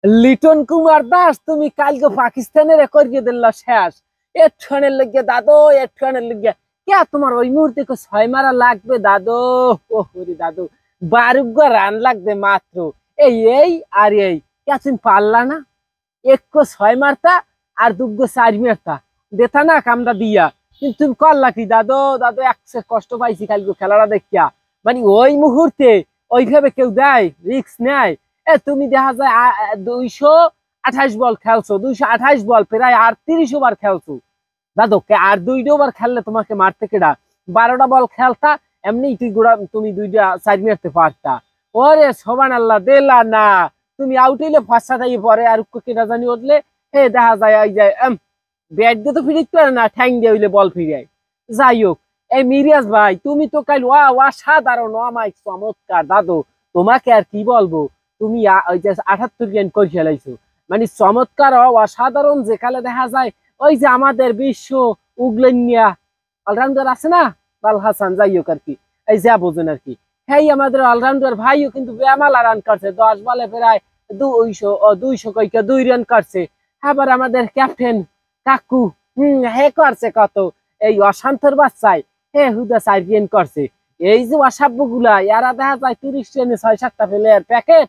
লিটন কুমার দাস তুমি কালকে পাকিস্তানের করিয়ে দিল শেষ। এর লেগে দাদু, এর লেগে কে তোমার ওই মুহূর্তে 6 মারা লাগবে দাদু। ওরে দাদু, 12 রান লাগবে মাত্র। এই আর এই কে তুমি পারলা না? 1 6 মারতা আর 2 4 মারতা দেতা না কামটা দিয়া। কিন্তু তুমি করলা কি দাদু? দাদু একসে কষ্ট পাইছি কালকে খেলাটা দেখিয়া। মানে ওই মুহূর্তে ওইভাবে কেউ দেয়, রিস্ক নেয়? তুমি দেখা যায় 228 বল খেলছো, 228 বল প্রায় 38 ওভার খেলছো দাদু। আর 2টা ওভার খেললে তোমাকে মারতে কেডা? 12টা বল খেলতা, এমনি তুমি 2টা 4 মারতে পারতা। ওরে সোবান আল্লাহ দিলা না, তুমি আউট হইলে ফাঁসা থাকি পরে আর কেটা জানি উঠলে দেখা যায় ওই যে ব্যাট দিয়ে তো ফিরিতে পারে না, ঠ্যাং দিয়ে হইলে বল ফিরায়। যাই হোক, এই মিরাজ ভাই তুমি তো কাল অসাধারণ, আমায় চমৎকার দাদু। তোমাকে আর কি বলবো, তুমি ওই যে 78 রান করে খেলাইছো, মানে চমৎকার অসাধারণ। যেখানে দেখা যায় ওই যে আমাদের বিশ্ব উগলেনিয়া অলরাউন্ডার আছে না, বাল হাসান, যাই হোক আর কি, এই যা বোঝেন আর কি, হ্যাঁ আমাদের অলরাউন্ডার ভাইও কিন্তু বেমালা রান করছে, 10 বলে প্রায় 200 2 রান করছে। আবার আমাদের ক্যাপ্টেন কাকু হে করছে কত, এই অশান্তর বাচ্চায় হুদা 4 রান করছে। এই যে অসাব্য গুলা এরা দেখা যায় 30 রানে 6-7টা প্লেয়ার প্যাকেট,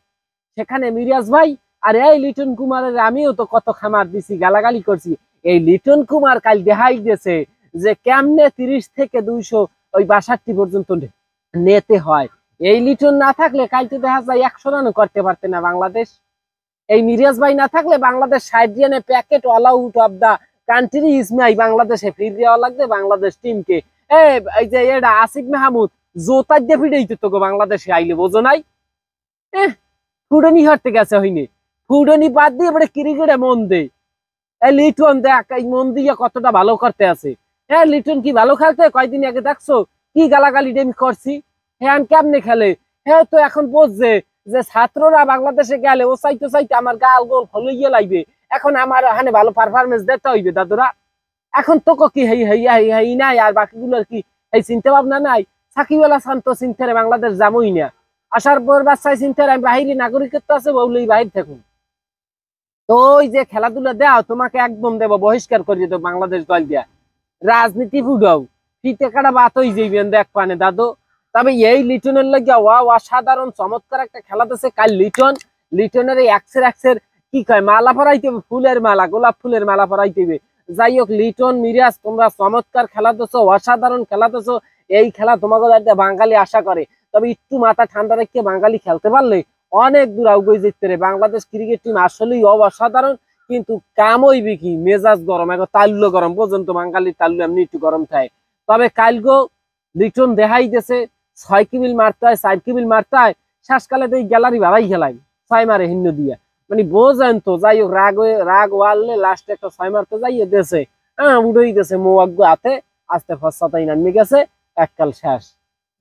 সেখানে মিরাজ ভাই আর এই লিটন কুমারের আমিও তো কত খামার দিছি, গালাগালি করছি। এই লিটন কুমার কাল দেখাই দিয়েছে যে কেমনে 30 থেকে 200 ওই 62 পর্যন্ত নেতে হয়। এই লিটন না থাকলে কাল তো দেখা যায় 100 রানও করতে পারতে না বাংলাদেশ। এই মিরাজ ভাই না থাকলে বাংলাদেশ 60 রানে packet all out of the country ইসমাই বাংলাদেশে ফিরে দেওয়া লাগবে বাংলাদেশ টিমকে। এই যে এটা আসিফ মাহমুদ জোতার দিয়ে ফিরেই তো বাংলাদেশে আইলে, বোঝো নাই? ফুডনি হারতে গেছে হইনি, ফুডনি বাদ দিয়ে এবারে ক্রিকেটে মন দে। এই লিটন দেখ এই মন দিয়ে কতটা ভালো করতে আছে। লিটন কি ভালো খেলতে? কয়দিন আগে দেখছো কি গালাগালি ডেমি করছি। হ্যাঁ কেমনে খেলে? হ্যাঁ তো এখন বুঝছে যে ছাত্ররা বাংলাদেশে গেলে ও চাইতে চাইতে আমার গাল গোল ফলইয়ে লাগবে। এখন আমার হানে ভালো পারফরমেন্স দিতে হইবে দাদুরা। এখন তো কি হেই হেই হেই নাই, আর বাকিগুলোর কি এই চিন্তা ভাবনা নাই? সাকিব আল হাসান তো চিন্তারে বাংলাদেশ যাবোই না, আসার পর বাচ্চায় চিন্তার আমি বাহিরে নাগরিকত্ব আছে বললেই বাহির থাকুন। তো ওই যে খেলাধুলা দেওয়া তোমাকে একদম দেবো, বহিষ্কার করে দেবো বাংলাদেশ দল দিয়া। রাজনীতি ফুটাও ফিতে কাটা বাত হয়ে যাইবেন দেখ পানে দাদু। তবে এই লিটনের লাগিয়া অসাধারণ চমৎকার একটা খেলা দিচ্ছে কাল লিটন। লিটনের এই একসের কি কয় মালা পরাইতে হবে, ফুলের মালা, গোলাপ ফুলের মালা পরাইতে হবে। যাই হোক লিটন মিরাজ তোমরা চমৎকার খেলা দিচ্ছ, অসাধারণ খেলা দিচ্ছ। এই খেলা তোমাকে বাঙালি আশা করে, তবে একটু মাথা ঠান্ডা রেখে বাঙালি খেলতে পারলে অনেক দূর আগুয়ে যেতে পারে। বাংলাদেশ ক্রিকেট টিম আসলেই অসাধারণ, কিন্তু কাম হইবে কি মেজাজ গরম, এখন তাল্লু গরম পর্যন্ত বাঙালির তাল্লু এমনি একটু গরম থাকে। তবে কালগো লিটন দেখাই দিয়েছে 6 কিবিল মারতে হয়, 4 কিবিল মারতে হয়। শেষকালে তো এই গ্যালারি ভাবাই খেলাই 6 মারে হিন্ন দিয়া, মানে বোঝেন তো। যাই হোক রাগ ওয়াললে লাস্টে একটা 6 মারতে যাইয়ে দেছে, উড়েই গেছে মৌয়াগ্য হাতে, আস্তে ফসাতাই নামে গেছে, এককাল শেষ।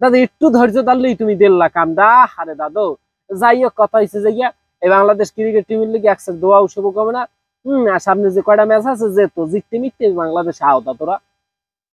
দাদু একটু ধৈর্য ধরলেই তুমি দিল্লা কামদা হারে দাদু। যাই হোক কথা হয়েছে যে গিয়া এই বাংলাদেশ ক্রিকেট টিমের লিগে একসাথে দোয়া শুভকামনা। আর সামনে যে কয়টা ম্যাচ আছে যে তো জিততে মিটতে বাংলাদেশ আওতা তোরা।